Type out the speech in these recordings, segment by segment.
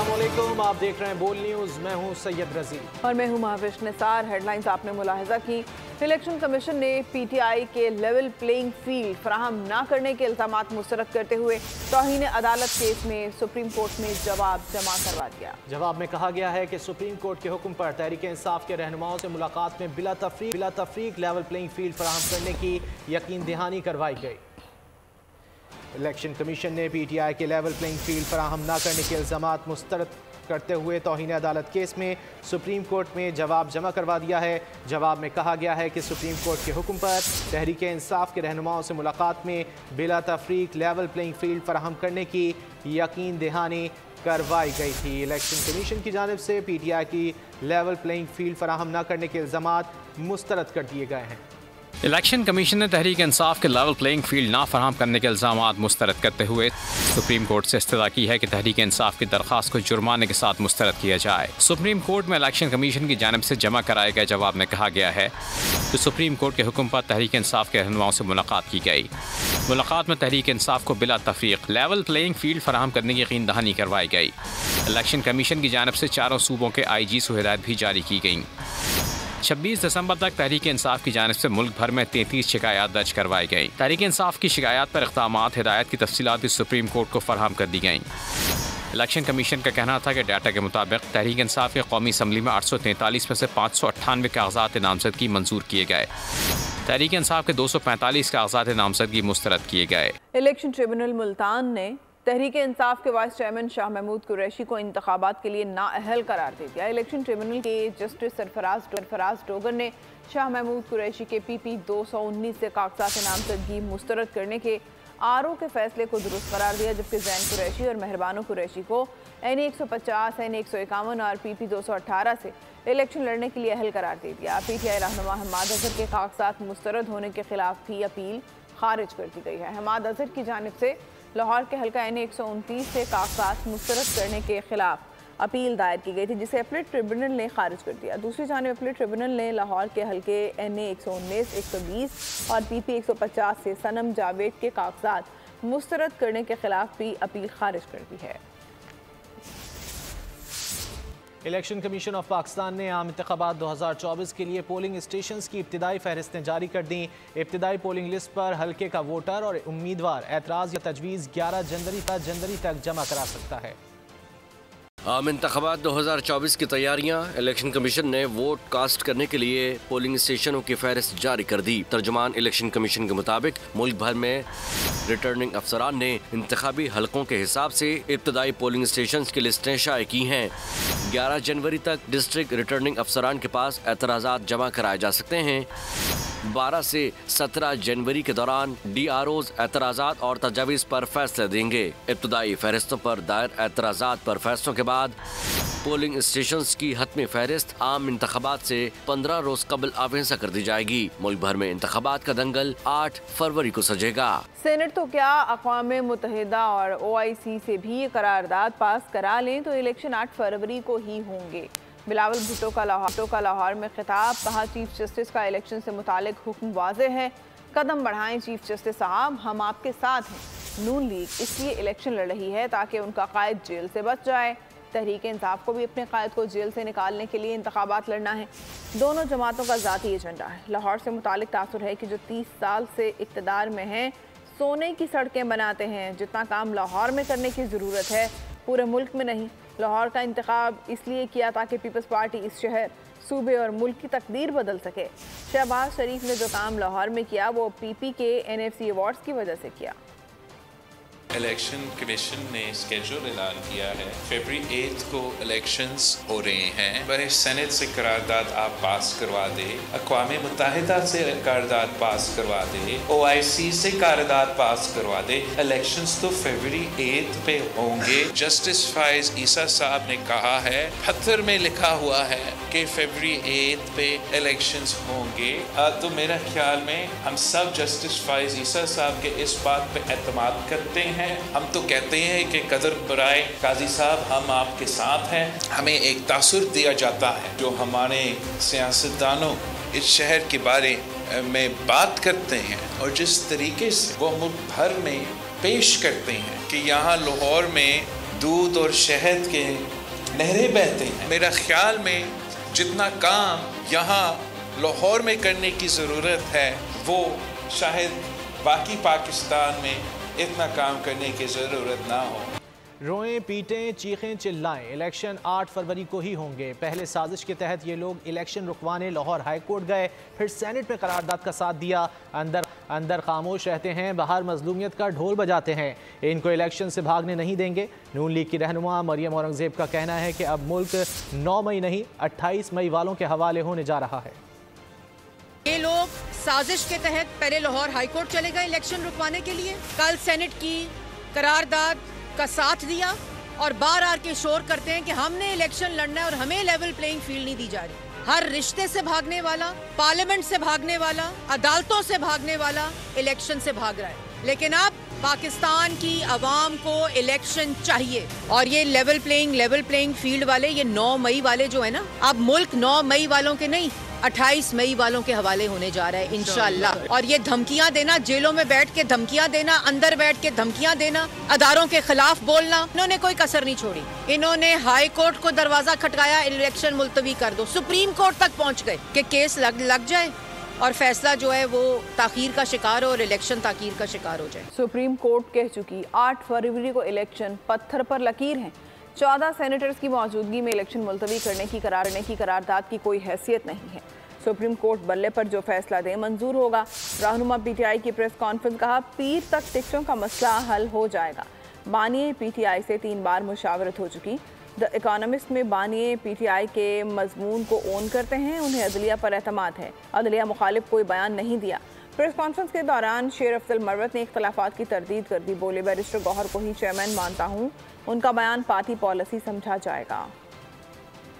अस्सलामुअलैकुम, आप देख रहे हैं बोल न्यूज़। मैं हूं सैयद रजी और मैं हूं महाविश निसार। हेडलाइंस आपने मुलाहिजा की। इलेक्शन कमीशन ने पीटीआई के लेवल प्लेइंग फील्ड फराहम न करने के इल्जामात मुस्तरद करते हुए तौहीन अदालत केस में सुप्रीम कोर्ट में जवाब जमा करवा दिया। जवाब में कहा गया है कि सुप्रीम कोर्ट के हुक्म पर तहरीक इंसाफ के रहनुमाओं से मुलाकात में बिला तफरीक लेवल प्लेइंग फील्ड फराहम करने की यकीन दहानी करवाई गई। इलेक्शन कमीशन ने पीटीआई के लेवल प्लेइंग फील्ड फराहम न करने के इल्जामात मुस्तरद करते हुए तौहीन अदालत केस में सुप्रीम कोर्ट में जवाब जमा करवा दिया है। जवाब में कहा गया है कि सुप्रीम कोर्ट के हुक्म पर तहरीक इंसाफ के रहनुमाओं से मुलाकात में बिला तफरीक लेवल प्लेइंग फील्ड फराहम करने की यकीन दहानी करवाई गई थी। इलेक्शन कमीशन की जानिब से पीटीआई की लेवल प्लेइंग फील्ड फराहम न करने के इल्जामात मुस्तरद कर दिए गए हैं। इलेक्शन कमीशन ने तहरीक इंसाफ के लेवल प्लेइंग फील्ड ना फराहम करने के इल्जामात मुस्तरद करते हुए सुप्रीम कोर्ट से इस्तदा की है कि तहरीक इंसाफ की दरख्वास्त को जुर्माने के साथ मुस्तरद किया जाए। सुप्रीम कोर्ट में इलेक्शन कमीशन की जानिब से जमा कराए गए जवाब में कहा गया है कि सुप्रीम कोर्ट के हुक्म पर तहरीक इंसाफ के रहनुमाओं से मुलाकात की गई। मुलाकात में तहरीक इंसाफ को बिला तफरीक लेवल प्लेइंग फील्ड फराहम करने की यकीन दहानी करवाई गई। इलेक्शन कमीशन की जानिब से चारों सूबों के IG से हिदायत भी जारी की गई। 26 दिसंबर तक तहरीक इंसाफ की जानिब से मुल्क भर में 33 शिकायत दर्ज करवाई गई। तहरीक इंसाफ की शिकायत पर इक़दामात हिदायत की तफसीलात भी सुप्रीम कोर्ट को फराहम कर दी गई। इलेक्शन कमीशन का कहना था कि डाटा के मुताबिक तहरीक इंसाफ के कौमी असम्बली में 843 में से 598 कागजात नामजदगी मंजूर किए गए। तहरीक इंसाफ के 245 कागजात नामजदगी मुस्तरद किए गए। इलेक्शन ट्रिब्यूनल मुल्तान ने तहरीक इंसाफ के वाइस चेयरमैन शाह महमूद कुरैशी को इंतखाबात के लिए नाअहल करार दे दिया। इलेक्शन ट्रिब्यूनल के जस्टिस सरफराज डोगर ने शाह महमूद कुरैशी के PP 219 से कागजात नामजदगी मुस्तरद करने के RO के फैसले को दुरुस्त करार दिया, जबकि जैन कुरैशी और मेहरबानो कुरैशी को NA 150, NA 151 और PP 218 से इलेक्शन लड़ने के लिए अहल करार दे दिया। PTI रहनुमा हमाद अजहर के कागजात मुस्तरद होने के खिलाफ भी अपील खारिज कर दी गई है। हमाद अजहर की जानिब से लाहौर के हल्का NA 129 से कागजात मुस्तरद करने के खिलाफ अपील दायर की गई थी, जिसे अपीलेट ट्रिब्यूनल ने खारिज कर दिया। दूसरी जानिब अपीलेट ट्रिब्यूनल ने लाहौर के हल्के NA 119, 120 और PP 150 से सनम जावेद के कागजात मुस्तरद करने के खिलाफ भी अपील खारिज कर दी है। इलेक्शन कमीशन ऑफ पाकिस्तान ने आम इंतखाबात 2024 के लिए पोलिंग स्टेशंस की इब्तिदाई फहरिस्तें जारी कर दी। इब्तिदाई पोलिंग लिस्ट पर हल्के का वोटर और उम्मीदवार एतराज़ या तजवीज़ 11 जनवरी तक जमा करा सकता है। आम इंतखाबात 2024 की तैयारियां। इलेक्शन कमीशन ने वोट कास्ट करने के लिए पोलिंग स्टेशनों की फहरिस्त जारी कर दी। तर्जुमान इलेक्शन कमीशन के मुताबिक मुल्क भर में रिटर्निंग अफसरान ने इंतखाबी हलकों के हिसाब से इब्तदाई पोलिंग स्टेशन की लिस्टें शाये की हैं। 11 जनवरी तक डिस्ट्रिक्ट रिटर्निंग अफसरान के पास एतराज़ात जमा कराए जा सकते हैं। 12 से 17 जनवरी के दौरान DROs एतराज़ात और तजावीज़ पर फैसले देंगे। इब्तदाई फहरिस्तों पर दायर एतराज़ात पर फैसलों के बाद पोलिंग स्टेशंस की हतमी फहरिस्त आम इंतखाबात से 15 रोज कबल आवेजा कर दी जाएगी। मुल्क भर में इंतखाबात का दंगल 8 फरवरी को सजेगा। सेनेट तो क्या अक़वाम मुत्तहिदा और OIC से भी करारदाद पास करा लें तो इलेक्शन 8 फरवरी को ही होंगे। बिलावल भुट्टो का लाहौर में खिताब। कहा, चीफ जस्टिस का इलेक्शन से मुतालिक हुक्म वाज़ेह है, कदम बढ़ाएं चीफ जस्टिस साहब, हम आपके साथ हैं। नून लीग इसलिए इलेक्शन लड़ रही है ताकि उनका कायद जेल से बच जाए। तहरीक इंसाफ को भी अपने कायद को जेल से निकालने के लिए इंतखाबात लड़ना है। दोनों जमातों का ज़ाती एजेंडा है। लाहौर से मुतालिक तासुर है कि जो 30 साल से इक़्तिदार में हैं सोने की सड़कें बनाते हैं। जितना काम लाहौर में करने की ज़रूरत है पूरे मुल्क में नहीं। लाहौर का इंतखाब इसलिए किया ताकि पीपल्स पार्टी इस शहर, सूबे और मुल्क की तकदीर बदल सके। शहबाज शरीफ ने जो काम लाहौर में किया वो PP के NFC अवार्ड्स की वजह से किया। इलेक्शन कमीशन ने स्केड्यूल ऐलान किया है। फरवरी 8 को इलेक्शंस हो रहे हैं। बड़े सेनेट से करारदाद आप पास करवा दे, अक़वाम मुत्तहिदा से करारदाद पास करवा दे, OIC से करारदाद पास करवा दे। इलेक्शंस तो फरवरी 8 पे होंगे। जस्टिस फाइज ईसा साहब ने कहा है, पत्थर में लिखा हुआ है कि फरवरी 8 पे इलेक्शंस होंगे। तो मेरा ख्याल में हम सब जस्टिस फाइज ईसा साहब के इस बात पे एतमाद करते हैं। हम तो कहते हैं कि कदर बराए काजी साहब, हम आपके साथ हैं। हमें एक तासुर दिया जाता है जो हमारे सियासतदानों इस शहर के बारे में बात करते हैं और जिस तरीके से वो मुल्क भर में पेश करते हैं कि यहाँ लाहौर में दूध और शहद के नहरें बहते हैं। मेरा ख्याल में जितना काम यहाँ लाहौर में करने की ज़रूरत है वो शायद बाकी पाकिस्तान में इतना काम करने की ज़रूरत ना हो। रोएं पीटें चीखें चिल्लाएं, इलेक्शन 8 फरवरी को ही होंगे। पहले साजिश के तहत ये लोग इलेक्शन रुकवाने लाहौर हाई कोर्ट गए, फिर सेनेट में करारदाद का साथ दिया। अंदर खामोश रहते हैं, बाहर मजलूमियत का ढोल बजाते हैं। इनको इलेक्शन से भागने नहीं देंगे। नून लीग की रहनुमा मरियम औरंगजेब का कहना है कि अब मुल्क 9 मई नहीं 28 मई वालों के हवाले होने जा रहा है। ये लोग साजिश के तहत पहले लाहौर हाई कोर्ट चले गए इलेक्शन रुकवाने के लिए, कल सेनेट की करारदाद का साथ दिया और बार आर के शोर करते हैं कि हमने इलेक्शन लड़ना है और हमें लेवल प्लेइंग फील्ड नहीं दी जा रही। हर रिश्ते से भागने वाला, पार्लियामेंट से भागने वाला, अदालतों से भागने वाला इलेक्शन से भाग रहा है। लेकिन अब पाकिस्तान की आवाम को इलेक्शन चाहिए और ये लेवल प्लेइंग फील्ड वाले, ये 9 मई वाले जो है ना, अब मुल्क 9 मई वालों के नहीं 28 मई वालों के हवाले होने जा रहा है इंशाअल्लाह। और ये धमकियां देना, जेलों में बैठ के धमकियां देना, अंदर बैठ के धमकियां देना, अदारों के खिलाफ बोलना, इन्होंने कोई कसर नहीं छोड़ी। इन्होंने हाई कोर्ट को दरवाजा खटकाया, इलेक्शन मुलतवी कर दो, सुप्रीम कोर्ट तक पहुंच गए कि केस लग जाए और फैसला जो है वो ताखीर का शिकार हो और इलेक्शन ताखीर का शिकार हो जाए। सुप्रीम कोर्ट कह चुकी 8 फरवरी को इलेक्शन पत्थर पर लकीर है। 14 सेनेटर्स की मौजूदगी में इलेक्शन मुलतवी करने की करारदाद की कोई हैसियत नहीं है। सुप्रीम कोर्ट बल्ले पर जो फैसला दे मंजूर होगा। रहनुमा PTI की प्रेस कॉन्फ्रेंस, कहा पीर तक टिकटों का मसला हल हो जाएगा। बानिए PTI से 3 बार मुशावरत हो चुकी। द इकोनॉमिस्ट में बानिए PTI के मजमून को ओन करते हैं, उन्हें अदलिया पर एतमाद है। अदलिया मुखालिफ कोई बयान नहीं दिया। प्रेस कॉन्फ्रेंस के दौरान शेर अफजल मरवत ने इख्तलाफात की तरदीद कर दी। बोले बैरिस्टर गौहर को ही चेयरमैन मानता हूँ, उनका बयान पार्टी पॉलिसी समझा जाएगा।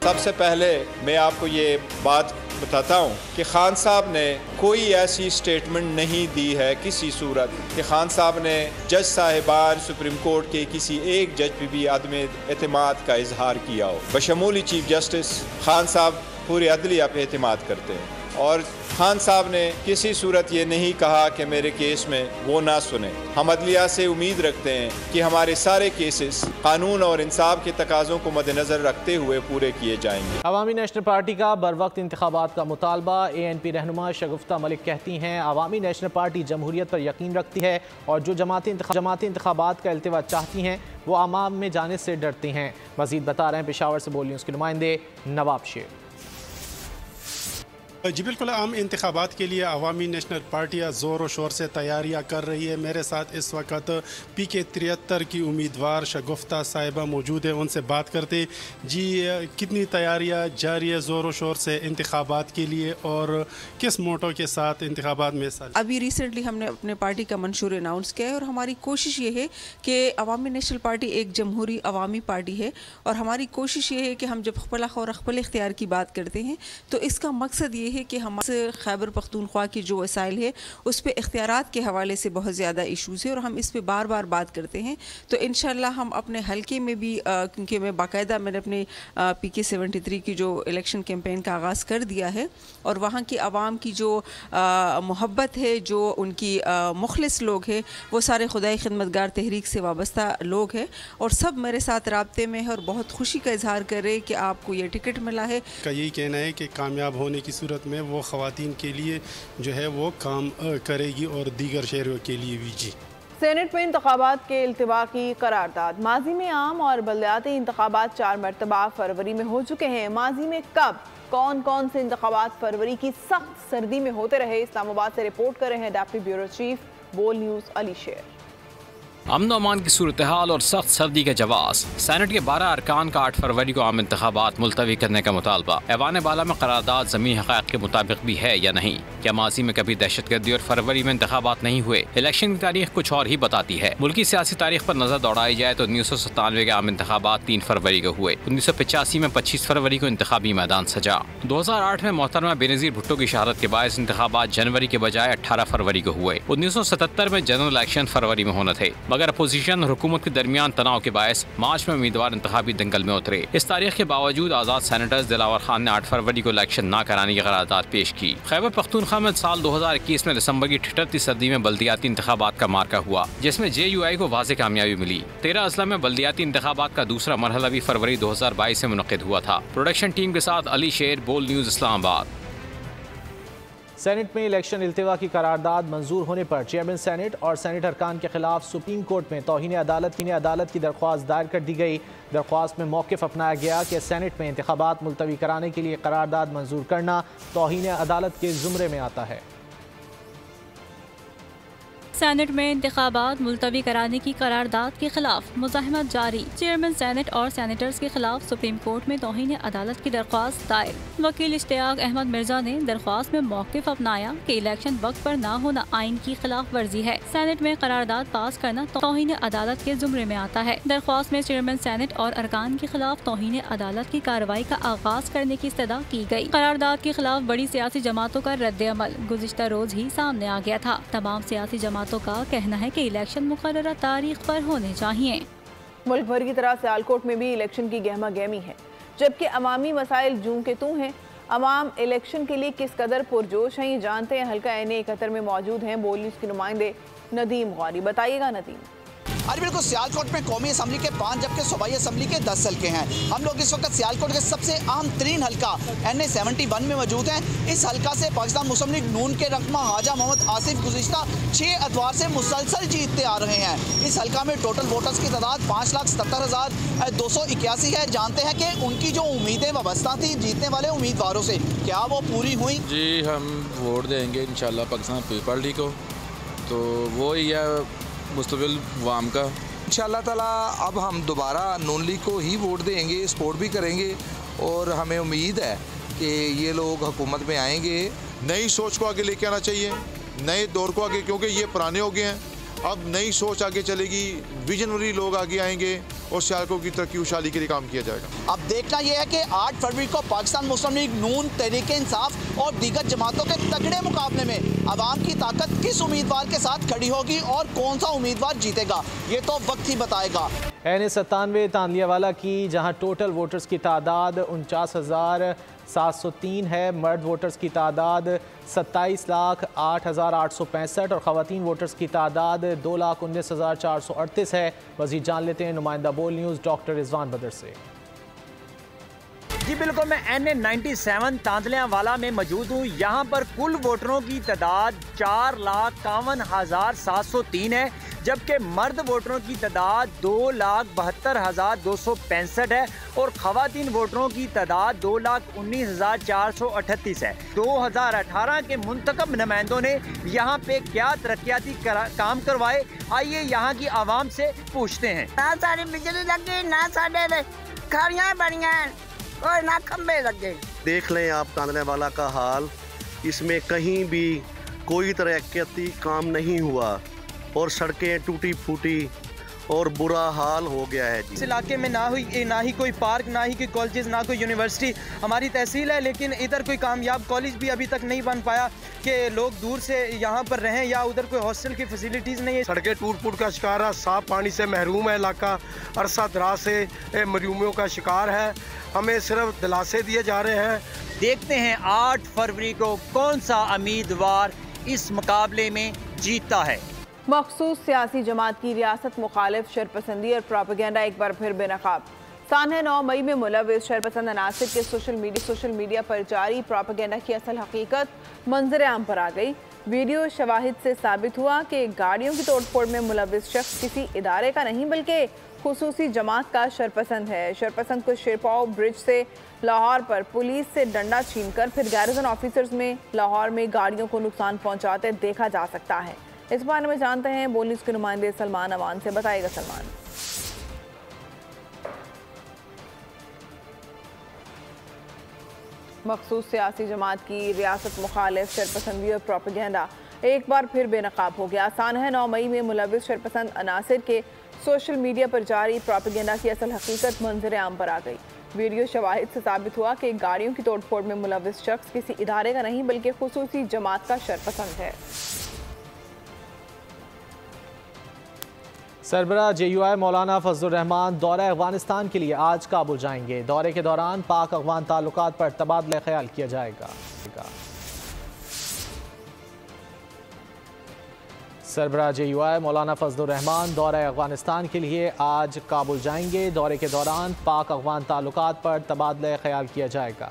सबसे पहले मैं आपको ये बात बताता हूँ कि खान साहब ने कोई ऐसी स्टेटमेंट नहीं दी है किसी सूरत कि खान साहब ने जज साहिबान सुप्रीम कोर्ट के किसी एक जज पे भी अदम एतमाद का इजहार किया हो। बशमूली चीफ जस्टिस खान साहब पूरे अदलिया पे एतमाद करते हैं और खान साहब ने किसी सूरत ये नहीं कहा कि मेरे केस में वो ना सुने। हम अदलिया से उम्मीद रखते हैं कि हमारे सारे केसेस कानून और इंसाफ के तकाज़ों को मद्देनज़र रखते हुए पूरे किए जाएंगे। अवामी नेशनल पार्टी का बरवक्त इंतखाबात का मुतालबा। ANP रहनुमा शगुफ्ता मलिक कहती हैं अवामी नेशनल पार्टी जमहूरियत पर यकीन रखती है और जो जमाती इंतखाबात का इल्तिवा चाहती हैं वो आवाम में जाने से डरती हैं। मज़ीद बता रहे हैं पेशावर से बोल न्यूज़ के नुमाइंदे नवाब शेर। जी बिल्कुल, आम इंतखाबात के लिए अवामी नेशनल पार्टियाँ ज़ोर व शोर से तैयारियाँ कर रही है। मेरे साथ इस वक्त PK 73 की उम्मीदवार शगुफ्ता साहिबा मौजूद है, उनसे बात करते। जी कितनी तैयारियाँ जारी है ज़ोर व शोर से इंतखाबात के लिए और किस मोटो के साथ इंतखाबात में हिस्सा? अभी रिसेंटली हमने अपने पार्टी का मंशूर अनाउंस किया है और हमारी कोशिश ये है कि अवामी नेशनल पार्टी एक जमहूरी अवामी पार्टी है और हमारी कोशिश ये है कि हम जब खपलख और अखबल इख्तियार की बात करते हैं तो इसका मकसद ये है कि हमारे खैबर पख्तूनख्वा की जो वसाइल है उस पर इख्तियारात के हवाले से बहुत ज़्यादा इशूज़ है और हम इस पर बार बार बात करते हैं। तो इंशाल्लाह हम अपने हलके में भी क्योंकि मैंने अपने PK 73 की जो इलेक्शन कैंपेन का आगाज़ कर दिया है और वहाँ की आवाम की जो मोहब्बत है, जो उनकी मुखलिस लोग हैं, वो सारे खुदाई खिदमतगार तहरीक से वाबस्ता लोग हैं और सब मेरे साथ राब्ते में है और बहुत खुशी का इजहार कर रहे हैं कि आपको ये टिकट मिला है। का यही कहना है कि कामयाब होने की सूरत में वो ख़वातीन के लिए जो है वो काम करेगी और दीगर शहरों के लिए भी। जी सेनेट में इंतखाबात के इल्तिवा की करारदाद। माजी में आम और बलदियाती इंतखाबात 4 मरतबा फरवरी में हो चुके हैं। माजी में कब कौन कौन से इंतखाबात फरवरी की सख्त सर्दी में होते रहे? इस्लामाबाद से रिपोर्ट कर रहे हैं डेप्टी ब्यूरो चीफ बोल न्यूज़ अली शेर। अमन अमान की सूरत हाल और सख्त सर्दी के जवाब। सेनेट के 12 अरकान का 8 फरवरी को आम इंतखाबात मुलतवी करने का मुतालबा। ऐवान बाला में करारदाद ज़मीनी हक़ाइक़ के मुताबिक भी है या नहीं? क्या माजी में कभी दहशतगर्दी और फरवरी में इंतखाबात नहीं हुए? इलेक्शन की तारीख कुछ और ही बताती है। मुल्की सियासी तारीख पर नजर दौड़ाई जाए तो 1997 के आम इंतखाबात 3 फरवरी को हुए। 1985 में 25 फरवरी को इंतखाबी मैदान सजा। 2008 में मोहतरमा बेनज़ीर भुट्टो की शहादत के बायस इंतखाबात जनवरी के बजाय 18 फरवरी को हुए। 1977 में जनरल इलेक्शन फरवरी में होने थे मगर अपोजिशन और हुकूमत के दरमियान तनाव के बायस मार्च में उम्मीदवार इंतखाबी दंगल में उतरे। इस तारीख के बावजूद आज़ाद सेनेटर्स दिलावर खान ने 8 फरवरी को इलेक्शन न कराने की करारदाद पेश की। खैबर पख्तूनख्वा में साल 2021 में दिसंबर की 78वीं सदी में बल्दियाती इंतखाबात का मार्का हुआ, जिसमें JUI को वाज़ेह कामयाबी मिली। 13 अजला में बल्दियाती इंतखाबात का दूसरा मरहला भी फरवरी 2022 से मुनक़िद हुआ था। प्रोडक्शन टीम के साथ अली शेर, बोल न्यूज़, इस्लामाबाद। सेनेट में इलेक्शन इल्तिवा की करारदाद मंजूर होने पर चेयरमैन सेनेट और सेनेट अरकान के खिलाफ सुप्रीम कोर्ट में तौहीन अदालत की दरख्वास्त दायर कर दी गई। दरख्वास्त में मौक़िफ़ अपनाया गया कि सेनेट में इंतखाबात मुलतवी कराने के लिए करारदाद मंजूर करना तौहीन अदालत के ज़ुमरे में आता है। सेनेट में इंतखाबात मुलतवी कराने की करारदाद के खिलाफ मुज़ाहमत जारी। चेयरमैन सेनेट और सेनेटर्स के खिलाफ सुप्रीम कोर्ट में तौहीन अदालत की दरख्वास्त दायर। वकील इश्तियाक अहमद मिर्जा ने दरख्वास्त में मौक़िफ़ अपनाया कि इलेक्शन वक्त पर न होना आइन की खिलाफ वर्जी है। सेनेट में करारदाद पास करना तौहीन अदालत के ज़ुमरे में आता है। दरख्वास्त में चेयरमैन सेनेट और अरकान के खिलाफ तौहीन अदालत की कार्रवाई का आगाज करने की इस्तदा की गई। करारदाद के खिलाफ बड़ी सियासी जमातों का रद्द अमल गुज़िश्ता रोज ही सामने आ गया था। तमाम सियासी जमातों का कहना है कि इलेक्शन मुकर्ररा तारीख पर होने चाहिए। मुल्क भर की तरह सियालकोट में भी इलेक्शन की गहमा गहमी है, जबकि अवामी मसाइल जूं के तू हैं। अवाम इलेक्शन के लिए किस कदर पुरजोश हैं, ये जानते हैं। हल्का NA 71 में मौजूद हैं बोल न्यूज़ के नुमाइंदे नदीम गौरी। बताइएगा नदीम। अरे बिल्कुल, सियालकोट में कौमी असम्बली के 5 जबकि सूबाई असम्बली के 10 हल्के हैं। हम लोग इस वक्त सियालकोट के सबसे अहम तरीन हल्का NA 71 में मौजूद हैं। इस हल्का से पाकिस्तान मुस्लिम लीग नून के रहनुमा हाजा मोहम्मद आसिफ गुज़िश्ता 6 अतवार से मुसलसल जीतते आ रहे हैं। इस हल्का में टोटल वोटर्स की तादाद 5,77,281 है। जानते हैं कि उनकी जो उम्मीदें वाबस्ता थी जीतने वाले उम्मीदवारों से, क्या वो पूरी हुई? जी, हम वोट देंगे इंशाल्लाह पाकिस्तान पीपल पार्टी को, तो वो ही है मुस्तबिल वाम का। इंशाअल्लाह ताला अब हम दोबारा नून लीग को ही वोट देंगे, सपोर्ट भी करेंगे और हमें उम्मीद है कि ये लोग हुकूमत में आएंगे। नई सोच को आगे लेके आना चाहिए, नए दौर को आगे, क्योंकि ये पुराने हो गए हैं। अब नई सोच आगे चलेगी, विजनरी लोग आगे आएंगे और सियालकोट की तरक्की खुशहाली के लिए काम किया जाएगा। अब देखना यह है कि 8 फरवरी को पाकिस्तान मुस्लिम लीग नून, तहरीक इंसाफ और दीगर जमातों के तगड़े मुकाबले में अवाम की ताकत किस उम्मीदवार के साथ खड़ी होगी और कौन सा उम्मीदवार जीतेगा, ये तो वक्त ही बताएगा। NA 97 तांदियावाला की, जहां टोटल वोटर्स की तादाद 49,703 है। मर्द वोटर्स की तादाद 27,08,865 और ख़वातीन वोटर्स की तादाद 2,19,438 है। मज़ीद जान लेते हैं नुमाइंदा बोल न्यूज़ डॉक्टर रिजवान बदर से। जी बिल्कुल, मैं NA 97 तांदलियावाला में मौजूद हूँ। यहाँ पर कुल वोटरों की तादाद 4,51,703 है, जबकि मर्द वोटरों की तादाद 2,72,265 है और ख़वातीन वोटरों की तादाद 2,19,438 है। 2018 के मुंतखब नुमाइंदों ने यहाँ पे क्या तरक्याती काम करवाए, आइए यहाँ की आवाम से पूछते हैं। ना सारी बिजली लगी, ना साढ़े खारियाँ बनियाँ और ना खंबे लगे। देख लें आप तांदलियावाला का हाल, इसमें कहीं भी कोई तरक्याती काम नहीं हुआ और सड़कें टूटी फूटी और बुरा हाल हो गया है। इस इलाके में ना ही कोई पार्क, ना ही कोई कॉलेजेस, ना कोई यूनिवर्सिटी। हमारी तहसील है लेकिन इधर कोई कामयाब कॉलेज भी अभी तक नहीं बन पाया कि लोग दूर से यहाँ पर रहें, या उधर कोई हॉस्टल की फैसिलिटीज़ नहीं है। सड़कें टूट फूट का शिकार है, साफ पानी से महरूम है इलाका, अरसा दराज से मरूमियों का शिकार है। हमें सिर्फ दिलासे दिए जा रहे हैं। देखते हैं 8 फरवरी को कौन सा उम्मीदवार इस मुकाबले में जीतता है। मखसूस सियासी जमात की रियासत मुखालिफ शरपसंदी और प्रोपेगेंडा एक बार फिर बेनकाब। सानह 9 मई में मुलविस शरपसंद अनासिर के सोशल मीडिया पर जारी प्रोपेगेंडा की असल हकीकत मंजर आम पर आ गई। वीडियो शवाहिद से साबित हुआ कि गाड़ियों की तोड़फोड़ में मुलविस शख्स किसी इदारे का नहीं बल्कि खुसूसी जमात का शरपसंद है। शरपसंद को शेरपाव ब्रिज से लाहौर पर पुलिस से डंडा छीनकर फिर गैरिजन ऑफिसर्स में लाहौर में गाड़ियों को नुकसान पहुंचाते देखा जा सकता है। इस बारे में जानते हैं बोल न्यूज़ के नुमाइंदे सलमान अमान से। बताएगा सलमान। मखसूस सियासी जमात की रियासत मुखालिफ शरपसंदी और प्रोपेगेंडा एक बार फिर बेनकाब हो गया। सानह 9 मई में मुलविस शरपसंद अनासिर के सोशल मीडिया पर जारी प्रोपेगेंडा की असल हकीकत मंजर आम पर आ गई। वीडियो शवाहिद से साबित हुआ कि गाड़ियों की तोड़फोड़ में मुलविस शख्स किसी इदारे का नहीं बल्कि खुसूसी जमात का शरपसंद है। सरबराह JUI मौलाना फजलुर रहमान दौरा अफगानिस्तान के लिए आज काबुल जाएंगे। दौरे के दौरान पाक अफगान ताल्लुकात पर तबादला ख्याल किया जाएगा। सरबराह JUI मौलाना फजलुर रहमान दौरा अफगानिस्तान के लिए आज काबुल जाएंगे। दौरे के दौरान पाक अफगान ताल्लुकात पर तबादला ख्याल किया जाएगा।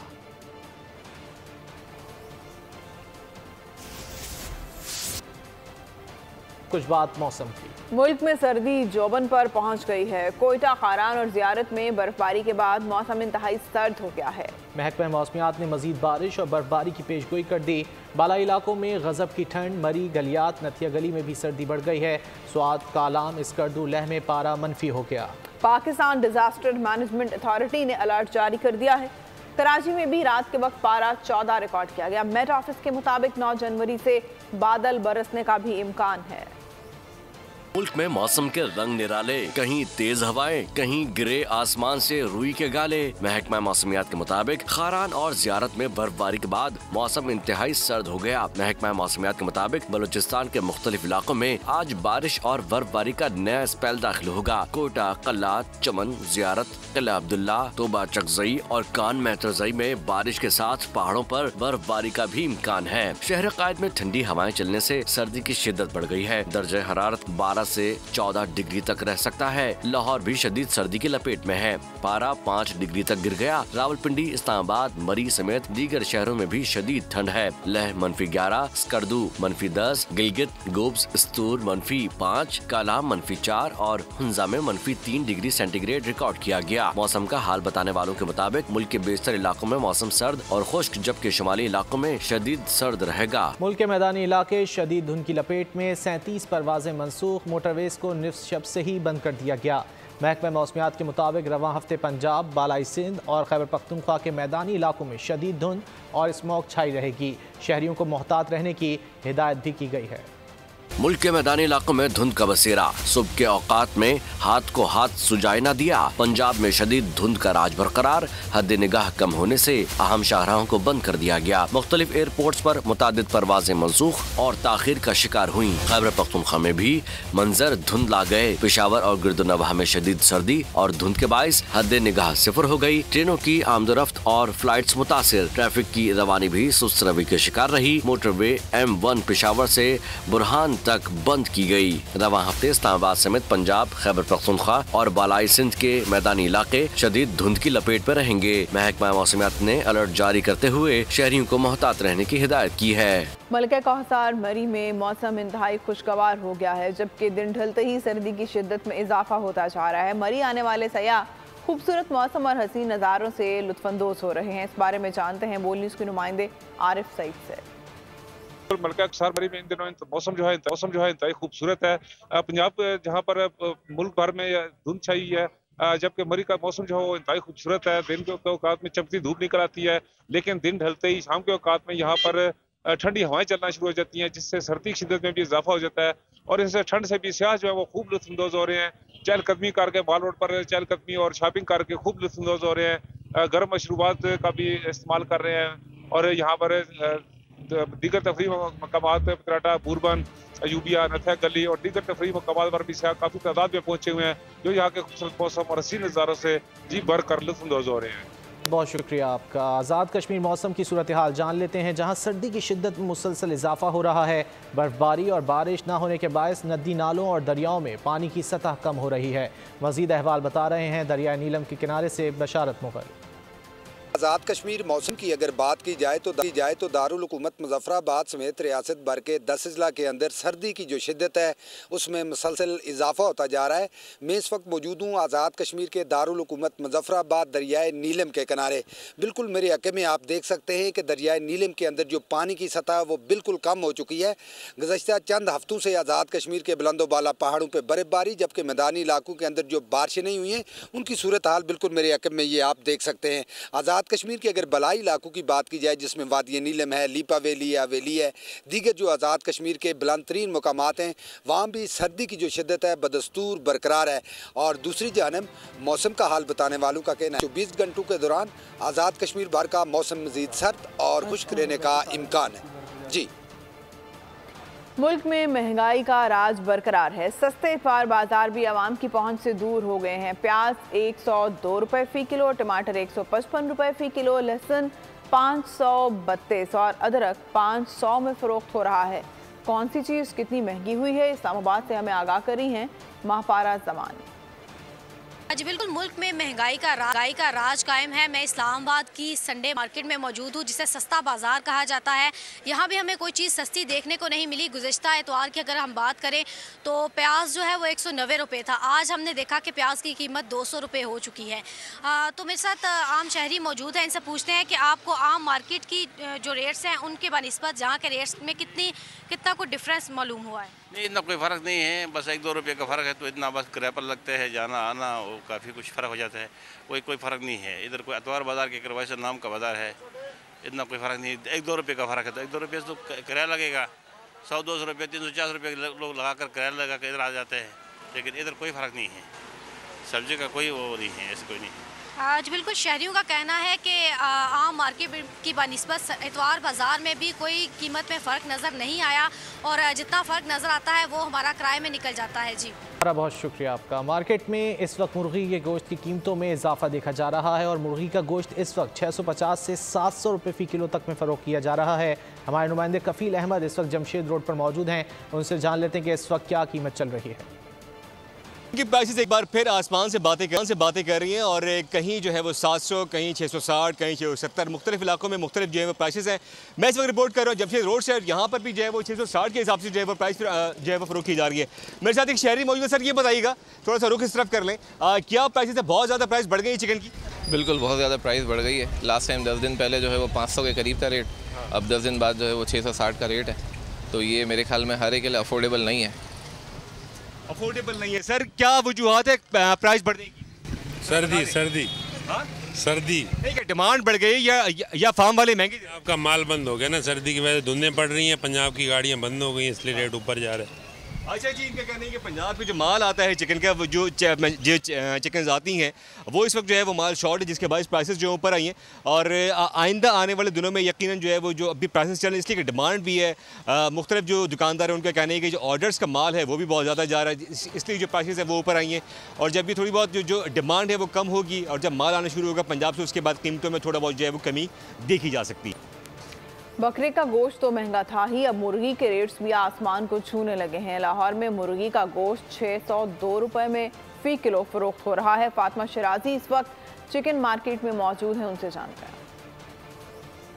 कुछ बात मौसम की। मुल्क में सर्दी जोबन पर पहुंच गई है। कोयटा, खारान और जियारत में बर्फबारी के बाद मौसम इंतहाई सर्द हो गया है। महकमा मौसमियात ने मजीद बारिश और बर्फबारी की पेशगोई कर दी। बालाई इलाकों में गजब की ठंड, मरी, गलियात, नथिया गली में भी सर्दी बढ़ गई है। स्वात, कालाम, इसकरदू, लह में पारा मनफी हो गया। पाकिस्तान डिजास्टर मैनेजमेंट अथॉरिटी ने अलर्ट जारी कर दिया है। कराची में भी रात के वक्त पारा 14 रिकॉर्ड किया गया। मेट ऑफिस के मुताबिक 9 जनवरी से बादल बरसने का भी इम्कान है। मुल्क में मौसम के रंग निराले, कहीं तेज हवाएं, कहीं गिरे आसमान से रुई के गाले। महकमा मौसमियात के मुताबिक खारान और जियारत में बर्फबारी के बाद मौसम इंतहाई सर्द हो गया। महकमा मौसमियात के मुताबिक बलूचिस्तान के मुख्तलिफ इलाकों में आज बारिश और बर्फबारी का नया स्पेल दाखिल होगा। कोटा, कल्लात, चमन, जियारत, किला अब्दुल्ला, तोबा चकजई और कान मेहतरजई में बारिश के साथ पहाड़ों पर बर्फबारी का भी इम्कान है। शहर कायद में ठंडी हवाएं चलने से सर्दी की शिद्दत बढ़ गई है। दर्जे हरारत 12 से 14 डिग्री तक रह सकता है। लाहौर भी शदीद सर्दी की लपेट में है। पारा 5 डिग्री तक गिर गया। रावलपिंडी, इस्लामाबाद, मरी समेत दीगर शहरों में भी शदीद ठंड है। लह -11, स्कर्दू -10, गिलगित, गुब्स, स्तूर -5, कालाम -4 और हुंजा में -3 डिग्री सेंटीग्रेड रिकॉर्ड किया गया। मौसम का हाल बताने वालों के मुताबिक मुल्क के बेशतर इलाकों में मौसम सर्द और खुश्क, जबकि शुमाली इलाकों में शदीद सर्द रहेगा। मुल्क के मैदानी इलाके शदीद धुंध की लपेट में। 37 परवाजें मनसूख, मोटरवेज को निफ्स शब से ही बंद कर दिया गया। महकमा मौसमियात के मुताबिक रवां हफ्ते पंजाब, बालाई सिंध और खैबर पख्तूनख्वा के मैदानी इलाकों में शदीद धुंध और स्मॉग छाई रहेगी। शहरियों को मोहतात रहने की हिदायत भी की गई है। मुल्क के मैदानी इलाकों में धुंध का बसेरा, सुबह के औकात में हाथ को हाथ सुझाए न दिया। पंजाब में शदीद धुंध का राज बरकरार, हद निगाह कम होने से अहम शाहराहों को बंद कर दिया गया। मुख्तलिफ एयरपोर्ट्स पर मुतादिद परवाजें मनसूख और ताखीर का शिकार हुई। खैबर पख्तूनख्वा में भी मंजर धुंध ला गए। पेशावर और गिरदुनवाह में शदीद सर्दी और धुंध के बायस हद निगाह सिफर हो गई। ट्रेनों की आमदोरफ्त और फ्लाइट्स मुतासिर। ट्रैफिक की रवानी भी सुस्त रवि के शिकार रही। मोटरवे M1 पेशावर से बुरहान तक बंद की गई। रवां हफ्ते इस्लामाबाद समेत पंजाब, खैबर पख्तूनख्वा और बालाई सिंध के मैदानी इलाके शदीद धुंध की लपेट में रहेंगे। महकमा मौसमियात ने अलर्ट जारी करते हुए शहरियों को मोहतात रहने की हिदायत की है। मलका कौसार मरी में मौसम इंतहाई खुशगवार हो गया है, जबकि दिन ढलते ही सर्दी की शिद्दत में इजाफा होता जा रहा है। मरी आने वाले सयाह खूबसूरत मौसम और हसीन नज़ारों से लुत्फानंदोज हो रहे हैं। इस बारे में जानते हैं बोल न्यूज़ के नुमाइंदे आरिफ सईद से। मलका कौसार मरी में इन दिनों मौसम जो है इंतहाई खूबसूरत है। पंजाब जहाँ पर मुल्क भर में धुंध छाई है, जबकि मरी का मौसम जो है वो इंतहाई खूबसूरत है। दिन के औकात में चमकती धूप निकल आती है, लेकिन दिन ढलते ही शाम के औकात में यहाँ पर ठंडी हवाएं चलना शुरू हो जाती हैं, जिससे सर्दी की शिद्दत में भी इजाफा हो जाता है। और इस ठंड से भी सियाह जो है वो खूब लुत्फानंदोज हो रहे हैं। चहलकदमी करके माल रोड पर चहलकदमी और शॉपिंग करके खूब लुत्फानंदोज हो रहे हैं। गर्म मशरूबात का भी इस्तेमाल कर रहे हैं। और यहाँ पर दीगर तफरीह मकामात पतराटा, बूरबन, अयूबिया, नथिया गली और दीगर तफरीह मकामात पर भी सियाह काफ़ी तादाद में पहुंचे हुए हैं, जो यहाँ के खूबसूरत मौसम और हसीन नज़ारों से जी भर कर लुत्फानंदोज हो रहे हैं। बहुत शुक्रिया आपका। आज़ाद कश्मीर मौसम की सूरत हाल जान लेते हैं, जहाँ सर्दी की शिद्दत में मुसलसल इजाफा हो रहा है। बर्फबारी और बारिश न होने के बायस नदी नालों और दरियाओं में पानी की सतह कम हो रही है। मज़ीद अहवाल बता रहे हैं दरिया नीलम के किनारे से बशारत मुग़ल। आज़ाद कश्मीर मौसम की अगर बात की जाए तो दारुल हुकूमत मुजफ्फराबाद समेत रियासत भर के 10 अजला के अंदर सर्दी की जो शिद्दत है उसमें मुसलसल इजाफा होता जा रहा है। मैं इस वक्त मौजूद हूँ आज़ाद कश्मीर के दारुल हुकूमत मुजफ्फराबाद दरियाए नीलम के किनारे। बिल्कुल मेरे हक़ में आप देख सकते हैं कि दरियाए नीलम के अंदर जो पानी की सतह वो बिल्कुल कम हो चुकी है। गुज़श्ता चंद हफ्तों से आज़ाद कश्मीर के बुलंदोबाला पहाड़ों पर बर्फबारी, जबकि मैदानी इलाकों के अंदर जो बारिशें नहीं हुई हैं उनकी सूरत हाल बिल्कुल मेरे हक़ में ये आप देख सकते हैं। आज़ाद कश्मीर के अगर बलाई इलाकों की बात की जाए, जिसमें वादी नीलम है, लीपा वैली है, हवेली है, दीगर जो आज़ाद कश्मीर के बुलंद तरीन मकामात हैं, वहाँ भी सर्दी की जो शिद्दत है बदस्तूर बरकरार है। और दूसरी जानब मौसम का हाल बताने वालों का कहना है 24 घंटों के दौरान आज़ाद कश्मीर भर का मौसम मज़ीद सर्द और खुश्क रहने का इम्कान है। जी मुल्क में महंगाई का राज बरकरार है। सस्ते इतवार बाजार भी आवाम की पहुंच से दूर हो गए हैं। प्याज 102 रुपए फी किलो, टमाटर 155 रुपए फी किलो, लहसुन 532 और अदरक 500 में फरोख्त हो रहा है। कौन सी चीज़ कितनी महंगी हुई है, इस्लामाबाद से हमें आगाह करी हैं महापारा ज़मानी। जी बिल्कुल, मुल्क में महंगाई का राज कायम है। मैं इस्लामाबाद की संडे मार्केट में मौजूद हूँ, जिसे सस्ता बाज़ार कहा जाता है। यहाँ भी हमें कोई चीज़ सस्ती देखने को नहीं मिली। गुज़िश्ता एतवार की अगर हम बात करें तो प्याज जो है वो 190 रुपये था। आज हमने देखा कि प्याज की कीमत 200 रुपये हो चुकी है। तो मेरे साथ आम शहरी मौजूद हैं, इनसे पूछते हैं कि आपको आम मार्केट की जो रेट्स हैं उनके बनिस्बत जहाँ के रेट्स में कितना कोई डिफरेंस मालूम हुआ है। नहीं, इतना कोई फ़र्क नहीं है, बस 1-2 रुपये का फ़र्क है, तो इतना बस किराए पर लगते हैं, जाना आना वो काफ़ी कुछ फ़र्क हो जाता है। कोई फ़र्क नहीं है। इधर कोई अतवार बाज़ार के करवाई से नाम का बाज़ार है, इतना कोई फ़र्क नहीं है। 1-2 रुपये का फ़र्क है, तो 1-2 रुपये से तो किराया लगेगा। 100-200 रुपये 340 रुपये लोग लगा कर किराया लगा कर इधर आ जाते हैं, लेकिन इधर कोई फ़र्क नहीं है। सब्जी का कोई वो नहीं है, ऐसे कोई नहीं है। आज बिल्कुल शहरियों का कहना है कि आम मार्केट की बनिस्बत इतवार बाज़ार में भी कोई कीमत में फ़र्क नज़र नहीं आया, और जितना फ़र्क नज़र आता है वो हमारा किराए में निकल जाता है। जी बहुत शुक्रिया आपका। मार्केट में इस वक्त मुर्गी के गोश्त की कीमतों में इजाफा देखा जा रहा है और मुर्गी का गोश्त इस वक्त 650 से 700 रुपये फ़ी किलो तक में फ़रोख्त किया जा रहा है। हमारे नुमाइंदे कफ़ील अहमद इस वक्त जमशेद रोड पर मौजूद हैं, उनसे जान लेते हैं कि इस वक्त क्या कीमत चल रही है। की प्राइसेस एक बार फिर आसमान से बातें कर रही हैं और कहीं जो है वो 700, कहीं 660, कहीं 670, मुख्तलिफ इलाकों में मुख्तलिफ जो है वो प्राइसेस हैं। मैं इस वक्त रिपोर्ट कर रहा हूँ जमशेद रोड से, यहाँ पर भी जो है वो 660 के हिसाब से जो है वो प्राइस जो है वो फरोख्त की जा रही है। मेरे साथ एक शहरी मौजूद है। सर ये बताइएगा, थोड़ा सा रुख इस तरफ कर लें, क्या प्राइसेस है? बहुत ज़्यादा प्राइस बढ़ गई चिकन की? बिल्कुल, बहुत ज़्यादा प्राइस बढ़ गई है। लास्ट टाइम 10 दिन पहले जो है वो 500 के करीब था रेट, अब 10 दिन बाद जो है वो 660 का रेट है। तो ये मेरे ख्याल में हर एक के लिए अफोर्डेबल नहीं है। अफोर्डेबल नहीं है सर, क्या वजूहत है प्राइस बढ़ने की? सर्दी ठीक है, डिमांड बढ़ गई या फार्म वाले महंगे? आपका माल बंद हो गया ना, सर्दी की वजह से धुंधें पड़ रही हैं, पंजाब की गाड़ियां बंद हो गई, इसलिए रेट ऊपर जा रहा है। अच्छा जी, इनका कहना है कि पंजाब में जो माल आता है चिकन का, जो चिकन आती हैं वो इस वक्त जो है वो माल शॉर्ट है, जिसके बायस प्राइसेस जो ऊपर आई हैं और आइंदा आने वाले दिनों में यकीनन जो है वो जो अभी प्राइसेस चल रहे हैं इसलिए कि डिमांड भी है। मुख्तलिफ जो दुकानदार हैं उनका कहना है कि जो ऑर्डर्स का माल है वो भी बहुत ज़्यादा जा रहा है, इसलिए जो प्राइसेस है वो ऊपर आई हैं। और जब भी थोड़ी बहुत जो डिमांड है वो कम होगी और जब माल आना शुरू होगा पंजाब से, उसके बाद कीमतों में थोड़ा बहुत जो है वो कमी देखी जा सकती है। बकरे का गोश्त तो महंगा था ही, अब मुर्गी के रेट्स भी आसमान को छूने लगे हैं। लाहौर में मुर्गी का गोश्त 602 रुपए में फ़ी किलो फरोख्त हो रहा है। फातिमा शराजी इस वक्त चिकन मार्केट में मौजूद हैं, उनसे जानते हैं।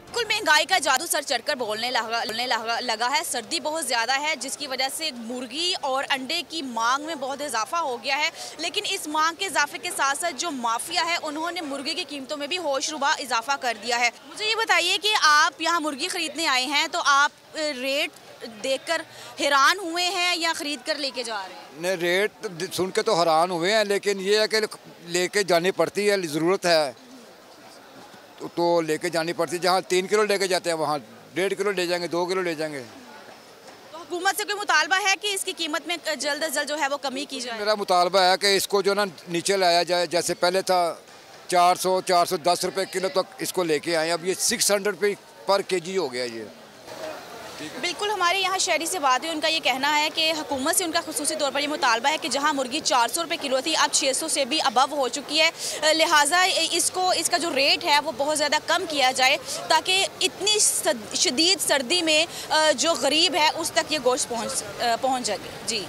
बिल्कुल, महंगाई का जादू सर चढ़कर बोलने लगा है। सर्दी बहुत ज़्यादा है, जिसकी वजह से मुर्गी और अंडे की मांग में बहुत इजाफा हो गया है। लेकिन इस मांग के इजाफे के साथ साथ जो माफिया है उन्होंने मुर्गी की कीमतों में भी होशरुबा इजाफा कर दिया है। मुझे ये बताइए कि आप यहाँ मुर्गी खरीदने आए हैं तो आप रेट देखकर हैरान हुए हैं या खरीद कर लेके जा रहे हैं? नहीं, रेट सुन के तो हैरान हुए हैं, लेकिन ये है कि लेके जानी पड़ती है, ज़रूरत है तो लेके जानी पड़ती है। जहाँ 3 किलो लेके जाते हैं वहाँ 1.5 किलो ले जाएंगे, 2 किलो ले जाएंगे। तो हुकूमत से कोई मुतालबा है कि इसकी कीमत में जल्द अज जल्द जो है वो कमी की जाए? मेरा मुतालबा है कि इसको जो ना नीचे लाया जाए, जैसे पहले था 400-410 रुपये किलो तक इसको लेके आए, अब ये 600 रुपये पर केजी हो गया ये। बिल्कुल, हमारे यहाँ शहरी से बात हुई, उनका ये कहना है कि हुकूमत से उनका खुसूसी तौर पर ये मुतालबा है कि जहाँ मुर्गी 400 रुपये किलो थी अब 600 से भी अबव हो चुकी है, लिहाजा इसका जो रेट है वो बहुत ज़्यादा कम किया जाए ताकि इतनी शदीद सर्दी में जो गरीब है उस तक ये गोश्त पहुँच जाए। जी,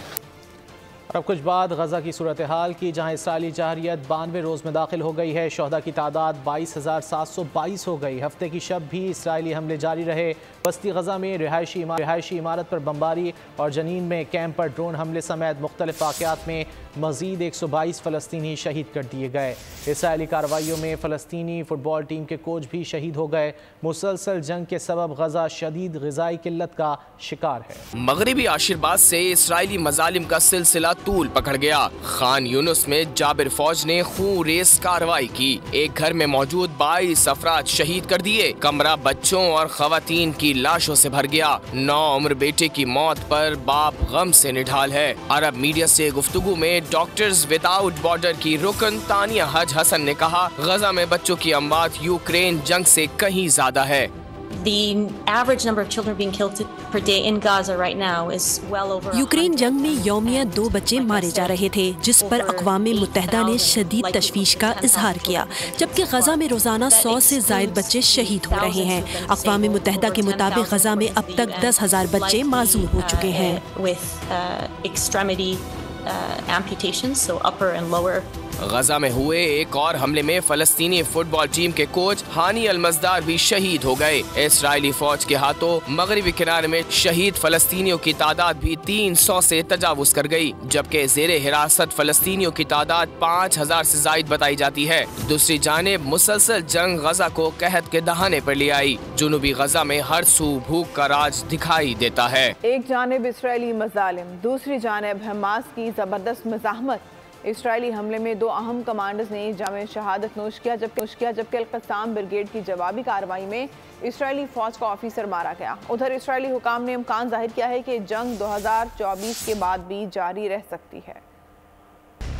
और अब कुछ बात गजा की सूरत हाल की, जहाँ इसराइली जहरियत 92 रोज़ में दाखिल हो गई है। शहदा की तादाद 22,722 हो गई। हफ्ते की शब भी इसराइली हमले जारी रहे। बस्ती गजा में रिहायशी इमारत पर बमबारी और जनीन में कैंप पर ड्रोन हमले समेत मुख्तलिफ वाक़यात में मज़ीद 122 फ़लस्तीनी शहीद कर दिए गए। इसराइली कार्रवाइयों में फ़लस्तीनी फ़ुटबॉल टीम के कोच भी शहीद हो गए। मुसलसल जंग के सबब गजा शदीद ग़िज़ाई किल्लत का शिकार है। मगरिबी आशीर्वाद से इसराइली मजालिम का सिलसिला तूल पकड़ गया। खान यूनुस में जाबिर फौज ने खून रेस कार्रवाई की। एक घर में मौजूद 22 अफराद शहीद कर दिए। कमरा बच्चों और खवातीन की लाशों से भर गया। 9 उम्र बेटे की मौत पर बाप गम से निढाल है। अरब मीडिया से गुफ्तगू में डॉक्टर्स विदाउट बॉर्डर की रुकन तानिया हज हसन ने कहा, गजा में बच्चों की अमवात यूक्रेन जंग से कहीं ज्यादा है। यूक्रेन जंग में यौमिया 2 बच्चे मारे जा रहे थे, जिस पर अक़वाम मुत्तहिदा ने शदीद तशवीश का इजहार किया, जबकि गजा में रोजाना 100 से ज़ायद बच्चे शहीद हो रहे हैं। अक़वाम मुत्तहिदा के मुताबिक गजा में अब तक 10,000 बच्चे माजूर हो चुके हैं। गजा में हुए एक और हमले में फलस्तीनी फुटबॉल टीम के कोच हानी अल-मज़दार भी शहीद हो गए। इस्राएली फौज के हाथों मगरिबी किनारे में शहीद फलस्तीनियों की तादाद भी 300 से तजावुज कर गई, जबकि ज़ेरे हिरासत फलस्तीनियों की तादाद 5,000 से ज़ायद बताई जाती है। दूसरी जानिब मुसलसल जंग गजा को कहत के दहाने पर ले आई। जुनूबी गजा में हर सू भूख का राज दिखाई देता है। एक जानिब इसराइली मज़ालिम, दूसरी जानिब हमास की जबरदस्त मज़ाहमत। इसराइली हमले में 2 अहम कमांडर्स ने जामे शहादत नोश किया, जबकि अल-क़स्साम ब्रिगेड की जवाबी कार्रवाई में इसराइली फौज का ऑफिसर मारा गया। उधर इसराइली हुकाम ने इम्कान जाहिर किया है कि जंग 2024 के बाद भी जारी रह सकती है।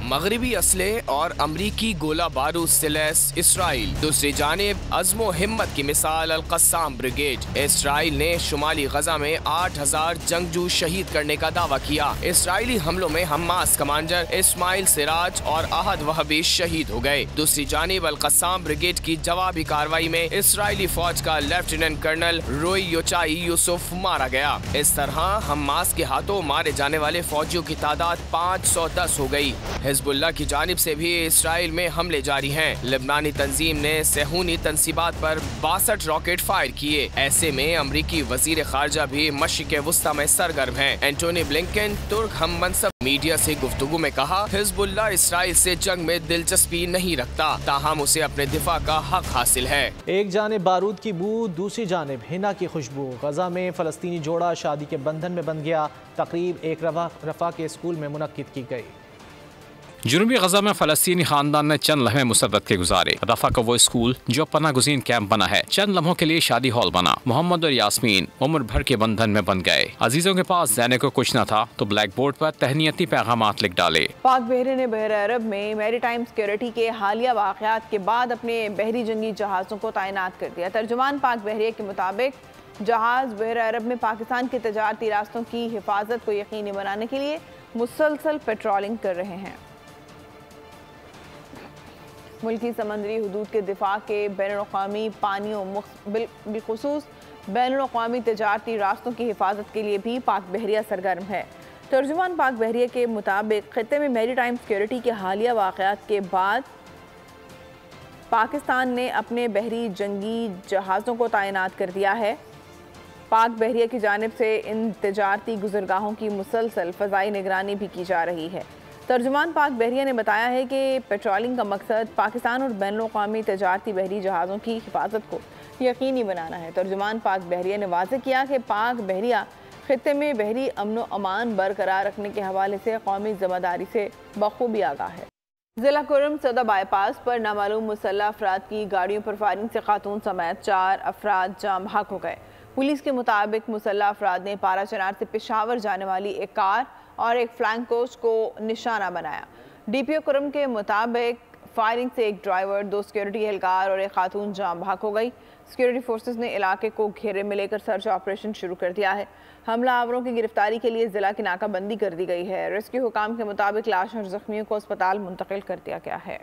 मगरिबी असले और अमरीकी गोला बारूद से लैस इसराइल। दूसरी जानिब अज़्मो हिम्मत की मिसाल अल-क़स्साम ब्रिगेड। इसराइल ने शुमाली गजा में 8,000 जंगजू शहीद करने का दावा किया। इसराइली हमलों में हमास कमांडर इस्माइल सिराज और अहद वहबी शहीद हो गए। दूसरी जानिब अल-क़स्साम ब्रिगेड की जवाबी कार्रवाई में इसराइली फौज का लेफ्टिनेंट कर्नल रोई योचाई यूसुफ मारा गया। इस तरह हमास के हाथों मारे जाने वाले फौजियों की तादाद 510 हो गई। हिज़्बुल्लाह की जानिब से भी इसराइल में हमले जारी हैं। लेबनानी तंजीम ने सेहूनी तंसीबात पर 62 रॉकेट फायर किए। ऐसे में अमरीकी वजीर खारजा भी मशरिक़ वुस्ता में सरगर्म हैं। एंटोनी ब्लिंकन तुर्क हम मनसब मीडिया से गुफ्तगू में कहा, हिज़्बुल्लाह इसराइल से जंग में दिलचस्पी नहीं रखता, ताहम उसे अपने दिफा का हक हासिल है। एक जानिब बारूद की बू, दूसरी जानिब हिना की खुशबू। गजा में फलस्तीनी जोड़ा शादी के बंधन में बंध गया। तकरीब एक रफा के स्कूल में मुनक्किद की गई। जुनूबी गजा में फलस्तीनी खानदान ने चंद लम्हे मुसर्रत के गुजारे। रफा का वो स्कूल जो पना गुज़ीन कैंप बना है, चंद लम्हों के लिए शादी हॉल बना। मोहम्मद और यास्मीन उम्र भर के बंधन में बन गए। अजीजों के पास जाने को कुछ न था तो ब्लैक बोर्ड पर तहनीती पैगामात लिख डाले। पाक बहरे ने बहरे अरब में मैरीटाइम सिक्योरिटी के हालिया वाक़यात के बाद अपने बहरी जंगी जहाज़ों को तैनात कर दिया। तर्जुमान पाक बहरिया के मुताबिक जहाज़ बहरे अरब में पाकिस्तान के तजारती रास्तों की हिफाजत को यकीनी बनाने के लिए मुसलसल पेट्रोलिंग कर रहे हैं। मुल्की समंदरी हुदूद के दिफा के बैनुल-अक़वामी पानियों बिलखुसूस बैनुल-अक़वामी तजारती रास्तों की हिफाजत के लिए भी पाक बहरिया सरगर्म है। तर्जुमान पाक बहरिया के मुताबिक खित्ते में मैरीटाइम सिक्योरिटी के हालिया वाक़यात के बाद पाकिस्तान ने अपने बहरी जंगी जहाज़ों को तैनात कर दिया है। पाक बहरिया की जानिब से इन तजारती गुज़रगाहों की मुसलसल फ़ज़ाई निगरानी भी की जा रही है। तर्जुमान पाक बहरिया ने बताया है कि पेट्रोलिंग का मकसद पाकिस्तान और बैनुल-अक़वामी तजारती बहरी जहाज़ों की हिफाजत को यकीनी बनाना है। तर्जुमान पाक बहरिया ने वाज़ेह किया कि पाक बहरिया खित्ते में बहरी अमन व अमान बरकरार रखने के हवाले से कौमी ज़िम्मेदारी से बखूबी आगाह है। ज़िला कुर्म सदा बाईपास पर नामालूम मुसल्लह अफराद की गाड़ियों पर फायरिंग से खातून समेत 4 अफराद जाम बहक हो गए। पुलिस के मुताबिक मुसल्लह अफराद ने पारा चनार से पेशावर जाने वाली एक कार और एक फ्लैंक कोच को निशाना बनाया। DPO कुर्म के मुताबिक फायरिंग से एक ड्राइवर, 2 सिक्योरिटी एहलकार और एक खातून जाम बहक हो गई। सिक्योरिटी फोर्सेस ने इलाके को घेरे में लेकर सर्च ऑपरेशन शुरू कर दिया है। हमलावरों की गिरफ्तारी के लिए जिला की नाकाबंदी कर दी गई है। रेस्क्यू हुकाम के मुताबिक लाश और जख्मियों को अस्पताल मुंतकिल कर दिया गया है।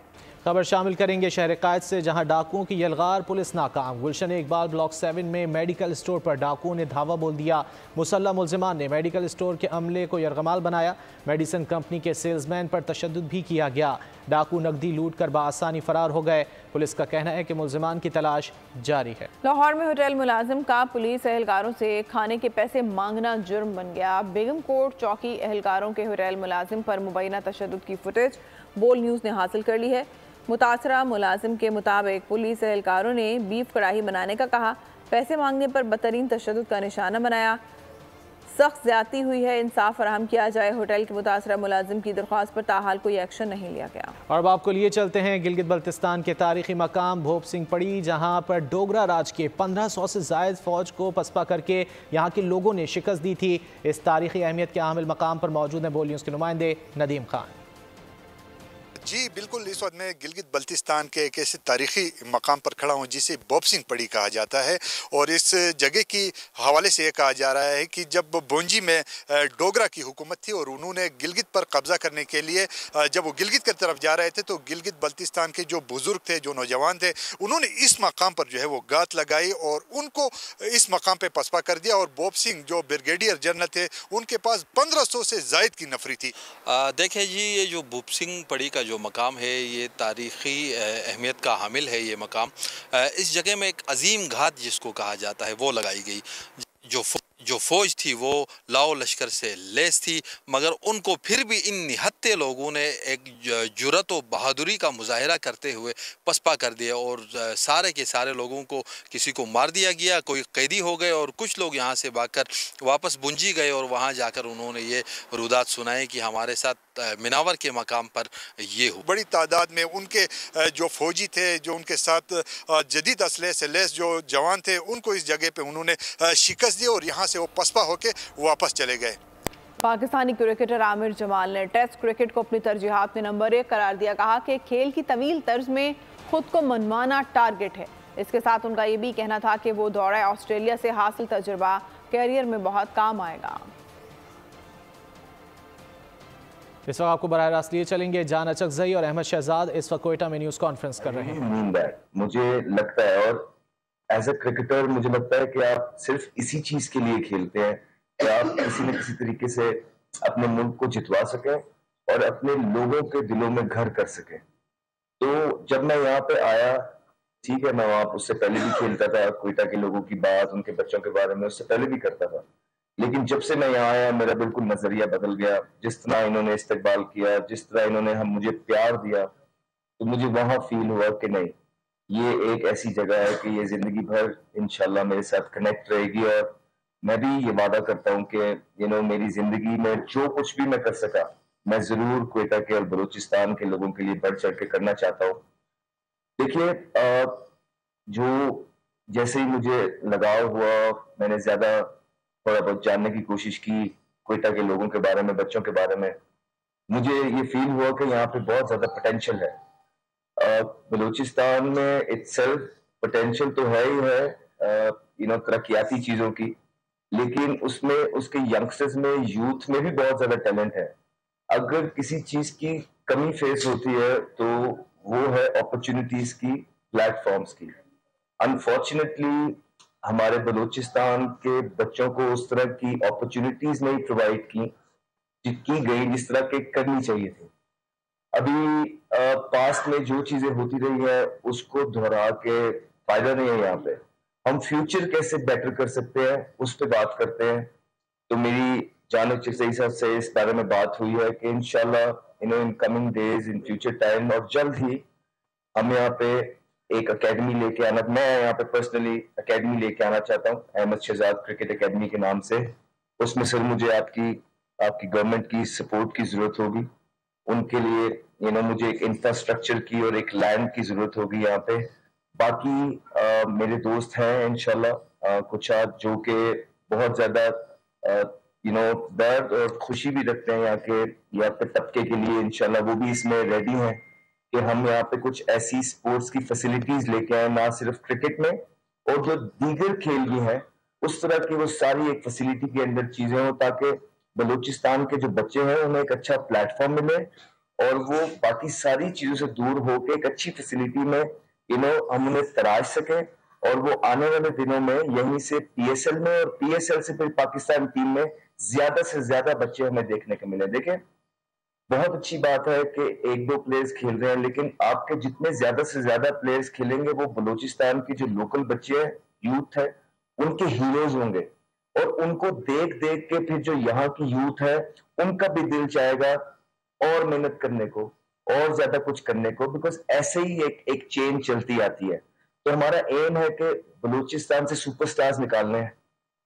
खबर शामिल करेंगे शहर कायद से, जहां डाकुओं की यलगार पुलिस नाकाम। गुलशन इकबाल ब्लॉक 7 में मेडिकल स्टोर पर डाकुओं ने धावा बोल दिया। मुसल्लह मुलजिमान ने मेडिकल स्टोर के अमले को यरगमाल बनाया। मेडिसिन कंपनी के सेल्समैन पर तशद्दुद भी किया गया। डाकू नकदी लूट कर बासानी फरार हो गए। पुलिस का कहना है कि मुलजिमान की तलाश जारी है। लाहौर में होटल मुलाजिम का पुलिस एहलकारों से खाने के पैसे मांगना जुर्म बन गया। बेगम कोट चौकी एहलकारों के होटल मुलाजिम पर मुबैना तशद्दुद की फुटेज बोल न्यूज़ ने हासिल कर ली है। मुतासरा मुलाजिम के मुताबिक पुलिस एहलकारों ने बीफ कढ़ाई बनाने का कहा, पैसे मांगने पर बदतरीन तशद्दुद का निशाना बनाया। सख्त ज्यादती हुई है, इंसाफ फराहम किया जाए। होटल के मुतासरा मुलाजिम की दरख्वास्त पर ताहाल कोई एक्शन नहीं लिया गया। और अब आपको लिए चलते हैं गिलगित बल्तिस्तान के तारीखी मकाम भोप सिंह पड़ी, जहाँ पर डोगरा राज के 1500 से जायद फौज को पसपा करके यहाँ के लोगों ने शिकस्त दी थी। इस तारीखी अहमियत के हामिल मकाम पर मौजूद हैं बोल न्यूज़ के नुमाइंदे नदीम खान। जी बिल्कुल, इस वक्त मैं गिलगित बल्तिस्तान के एक ऐसे तारीखी मकाम पर खड़ा हूँ जिसे बॉक्सिंग पड़ी कहा जाता है। और इस जगह की हवाले से ये कहा जा रहा है कि जब बोंजी में डोगरा की हुकूमत थी और उन्होंने गिलगित पर कब्जा करने के लिए जब वो गिलगित की तरफ जा रहे थे तो गिलगित बल्तिस्तान के जो बुजुर्ग थे, जो नौजवान थे, उन्होंने इस मकाम पर जो है वो गात लगाई और उनको इस मकाम पर पसपा कर दिया। और बॉक्सिंग जो ब्रिगेडियर जनरल थे उनके पास 1500 से जायद की नफरी थी। देखिए जी, ये जो बॉक्सिंग पड़ी का जो मकाम है ये तारीख़ी अहमियत का हामिल है। ये मकाम इस जगह में एक अजीम घात जिसको कहा जाता है वो लगाई गई। जो फौज थी वो लाओ लश्कर से लेस थी, मगर उनको फिर भी इन निहत्ते लोगों ने एक जुर्रत और बहादुरी का मुजाहरा करते हुए पसपा कर दिया और सारे के सारे लोगों को, किसी को मार दिया गया, कोई कैदी हो गए और कुछ लोग यहाँ से भागकर वापस बुंजी गए और वहाँ जाकर उन्होंने ये रुदात सुनाए कि हमारे साथ मिनावर के मकाम पर ये हो। बड़ी तादाद में उनके जो फौजी थे, जो उनके साथ जदीद असले से लेस जो जवान थे, उनको इस जगह पे उन्होंने शिकस्त दी और यहाँ से वो पसपा होके वापस चले गए। पाकिस्तानी क्रिकेटर आमिर जमाल ने टेस्ट क्रिकेट को अपनी तरजीहात में नंबर 1 करार दिया। कहा कि खेल की तवील तर्ज में खुद को मनमाना टारगेट है। इसके साथ उनका ये भी कहना था कि वो दौरे ऑस्ट्रेलिया से हासिल तजुर्बा कैरियर में बहुत काम आएगा। इस वक्त आपको बराह रास्त लिए चलेंगे जान अचकजई और अहमद शहजाद इस वक्त कोयटा में न्यूज़ कॉन्फ्रेंस कर रहे हैं। मुझे लगता है, और एज ए क्रिकेटर मुझे लगता है कि आप सिर्फ इसी चीज के लिए खेलते हैं कि आप किसी न किसी तरीके से अपने मुल्क को जितवा सकें और अपने लोगों के दिलों में घर कर सकें। तो जब मैं यहाँ पे आया, ठीक है, मैं वहाँ उससे पहले भी खेलता था, कोयटा के लोगों की बात, उनके बच्चों के बारे में उससे पहले भी करता था, लेकिन जब से मैं यहाँ आया मेरा बिल्कुल नजरिया बदल गया। जिस तरह इन्होंने इस्तकबाल किया, जिस तरह इन्होंने मुझे प्यार दिया, तो मुझे वहाँ फील हुआ कि नहीं, ये एक ऐसी जगह है कि ये जिंदगी भर इंशाल्लाह मेरे साथ कनेक्ट रहेगी। और मैं भी ये वादा करता हूँ कि मेरी जिंदगी में जो कुछ भी मैं कर सका, मैं जरूर कोयटा के और बलूचिस्तान के लोगों के लिए बढ़ चढ़ के करना चाहता हूँ। देखिए, जो जैसे ही मुझे लगाव हुआ, मैंने ज्यादा थोड़ा बहुत जानने की कोशिश की कोयटा के लोगों के बारे में, बच्चों के बारे में, मुझे ये फील हुआ कि यहाँ पे बहुत ज्यादा पोटेंशियल है। बलूचिस्तान में इटसेल्फ पोटेंशियल तो है ही है, तरक्याती चीजों की, लेकिन उसमें उसके यंगस्टर्स में, यूथ में भी बहुत ज्यादा टैलेंट है। अगर किसी चीज की कमी फेस होती है तो वो है अपॉर्चुनिटीज की, प्लेटफॉर्म्स की। अनफॉर्चुनेटली हमारे बलूचिस्तान के बच्चों को उस तरह की अपॉर्चुनिटीज नहीं प्रोवाइड की गई जिस तरह के करनी चाहिए थी। अभी पास्ट में जो चीजें होती रही है उसको दोहरा के फायदा नहीं है। यहाँ पे हम फ्यूचर कैसे बेटर कर सकते हैं उस पर बात करते हैं। तो मेरी जानिब से इस बारे में बात हुई है कि इंशाल्लाह in coming days, in future time, और जल्द ही हम यहाँ पे एक एकेडमी लेके आना, मैं यहाँ पे पर्सनली एकेडमी लेके आना चाहता हूँ, अहमद शहजाद क्रिकेट एकेडमी के नाम से। उसमें सिर्फ मुझे आपकी गवर्नमेंट की सपोर्ट की जरूरत होगी। उनके लिए मुझे एक इंफ्रास्ट्रक्चर की और एक लैंड की जरूरत होगी यहाँ पे। बाकी मेरे दोस्त हैं इंशाल्लाह कुछ जो कि बहुत ज्यादा दर्द और खुशी भी रखते हैं यहाँ पे तबके के लिए। इंशाल्लाह वो भी इसमें रेडी हैं कि हम यहाँ पे कुछ ऐसी स्पोर्ट्स की फैसिलिटीज लेके आए, ना सिर्फ क्रिकेट में, और जो दीगर खेल भी हैं उस तरह की वो सारी एक फैसिलिटी के अंदर चीजें हो, ताकि बलूचिस्तान के जो बच्चे हैं उन्हें एक अच्छा प्लेटफॉर्म मिले और वो बाकी सारी चीजों से दूर होकर एक अच्छी फैसिलिटी में हम उन्हें तराश सकें, और वो आने वाले दिनों में यहीं से PSL में और PSL से फिर पाकिस्तान टीम में ज्यादा से ज्यादा बच्चे हमें देखने को मिले। देखें, बहुत अच्छी बात है कि 1-2 प्लेयर्स खेल रहे हैं, लेकिन आपके जितने ज्यादा से ज्यादा प्लेयर्स खेलेंगे वो बलूचिस्तान के जो लोकल बच्चे हैं, यूथ है, उनके हीरोज होंगे। और उनको देख देख के फिर जो यहाँ की यूथ है उनका भी दिल चाहेगा और मेहनत करने को और ज्यादा कुछ करने को, बिकॉज ऐसे ही एक चेन चलती आती है। तो हमारा एम है कि बलूचिस्तान से सुपरस्टार्स निकालने हैं।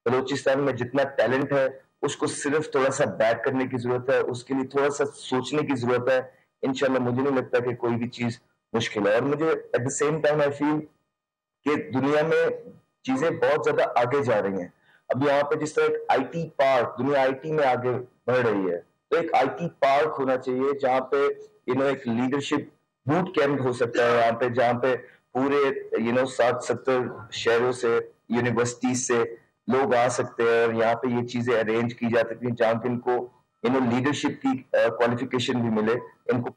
बलूचिस्तान में जितना टैलेंट है उसको सिर्फ थोड़ा सा बैक करने की जरूरत है, उसके लिए थोड़ा सा सोचने की जरूरत है। इंशाल्लाह मुझे नहीं लगता कि कोई भी चीज मुश्किल है। और मुझे at the same time I feel कि दुनिया में चीजें बहुत ज्यादा आगे जा रही हैं। अब यहाँ पे जिस तरह एक IT पार्क, दुनिया IT में आगे बढ़ रही है, तो एक IT पार्क होना चाहिए जहाँ पे एक लीडरशिप बूट कैंप हो सकता है यहाँ पे, जहाँ पे पूरे 60-70 शहरों से, यूनिवर्सिटी से लोग आ सकते हैं और यहाँ पे ये चीजें अरेंज की जा सकती हैं, जहाँ पे इनको लीडरशिप की क्वालिफिकेशन भी मिले इनको।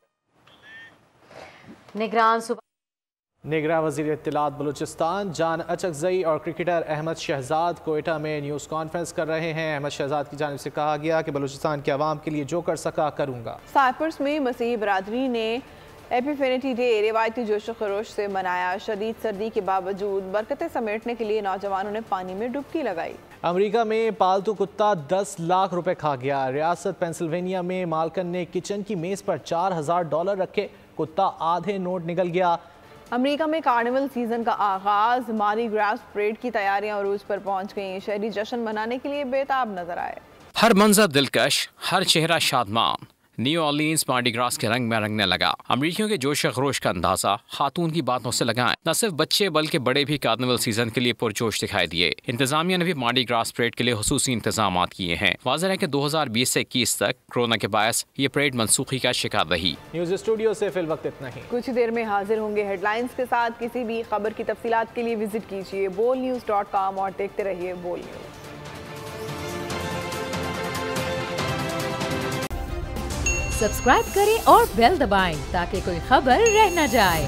निगरान वज़ीर इत्तलात बलूचिस्तान जान अचकज़ई और क्रिकेटर अहमद शहजाद कोयटा में न्यूज़ कॉन्फ्रेंस कर रहे हैं। अहमद शहजाद की जानिब से कहा गया कि बलूचिस्तान के अवाम के लिए जो कर सका करूँगा। साइप्रस में मसीही बरादरी ने एपिफेनिटी डे रिवायती जोश खरोश से मनाया। शदीद सर्दी के बावजूद बरकतें समेटने के लिए नौजवानों ने पानी में डुबकी लगाई। अमेरिका में पालतू कुत्ता 10 लाख रुपए खा गया। रियासत पेंसिल्वेनिया में मालकन ने किचन की मेज पर $4000 रखे, कुत्ता आधे नोट निकल गया। अमेरिका में कार्निवल सीजन का आगाज, मारी ग्रास परेड की तैयारियां उरूज पर पहुंच गईं। शहरी जश्न मनाने के लिए बेताब नजर आए। हर मंजर दिलकश, हर चेहरा Shadman. New Orleans Mardi grass के रंग में रंगने लगा। अमरीकियों के जोश खरोश का अंदाजा खातून की बातों से लगाएं। न सिर्फ बच्चे बल्कि बड़े भी कार्निवल सीजन के लिए पुरजोश दिखाई दिए। इंतजामिया ने भी मार्डी ग्रास परेड के लिए खुसूसी इंतजाम किए हैं। वाज़ेह है कि 2020 से 21 तक कोरोना के बायस ये परेड मनसूखी का शिकार रही। न्यूज़ स्टूडियो से फिल वक्त इतना ही। कुछ देर में हाजिर होंगे हेडलाइंस के साथ। किसी भी खबर की तफसीलात के लिए विजिट कीजिए bolnews.com और देखते रहिए बोल न्यूज़। सब्सक्राइब करें और बेल दबाएं ताकि कोई खबर रह न जाए।